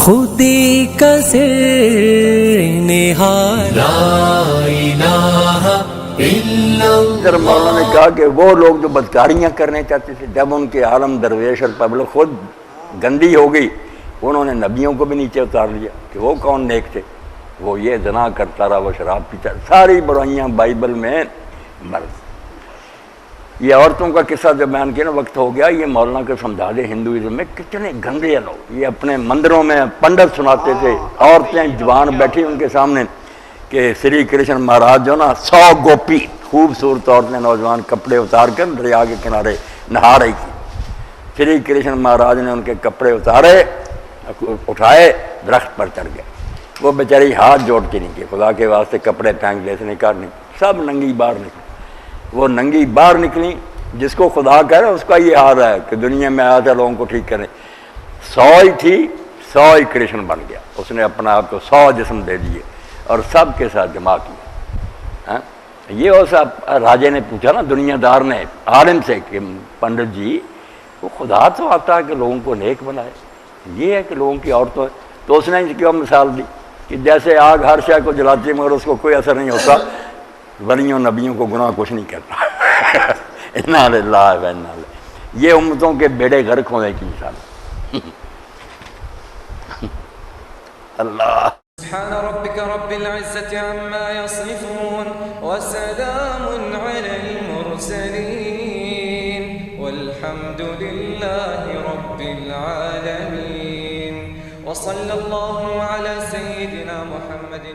خودی کا سر نہاد لا الہ الا اللہ۔ ادھر مولانا نے کہا کہ وہ لوگ جو بدکاریاں کرنے چاہتے تھے، جب ان کے عالم درویش اور پبلک خود گندی ہو گئی، انہوں نے نبیوں کو بھی نیچے اتار لیا کہ وہ کون نیک تھے، وہ یہ زنا کرتا رہا، وہ شراب پیتا، ساری برائیاں بائبل میں مرض۔ یہ عورتوں کا قصہ جب بیان کیا نا، وقت ہو گیا، یہ مولانا کو سمجھا دے ہندوازم میں کتنے گندے ہیں لوگ۔ یہ اپنے مندروں میں پنڈت سناتے تھے، عورتیں جوان بیٹھی ان کے سامنے کہ سری کرشن مہاراج جو نا 100 گوپی خوبصورت عورتیں نوجوان کپڑے اتار کر دریا کے کنارے نہا رہی تھی۔ سری کرشن مہاراج نے ان کے کپڑے اتارے، اٹھائے، درخت پر چڑھ گئے۔ وہ بیچاری ہاتھ جوڑ کے نہیں کہ خدا کے واسطے کپڑے پھینک دے، نہیں کرنے، سب ننگی باہر نکلی۔ وہ ننگی باہر نکلی، جس کو خدا کہہ رہا ہے اس کا یہ حال ہے کہ دنیا میں آیا تھا لوگوں کو ٹھیک کریں۔ 100 ہی تھی، 100 ہی کرشن بن گیا۔ اس نے اپنا آپ کو 100 جسم دے دیے اور سب کے ساتھ جمع کیا۔ یہ اس راجے نے پوچھا نا، دنیا دار نے عالم سے کہ پنڈت جی وہ خدا تو آتا ہے کہ لوگوں کو نیک بنائے، یہ ہے کہ لوگوں کی عورتوں، تو اس نے اس کی مثال دی کہ جیسے آگ ہر شے کو جلاتی ہے مگر اس کو کوئی اثر نہیں ہوتا، ولیوں نبیوں کو گناہ کچھ نہیں کرتا۔ انا للہ و انا الیہ، یہ امتوں کے بیڑے غرق ہونے کی مثال۔ اللہ سبحان ربك رب العزة عما يصفون وسلام على المرسلين والحمد لله رب العالمين وصلى الله على سيدنا محمد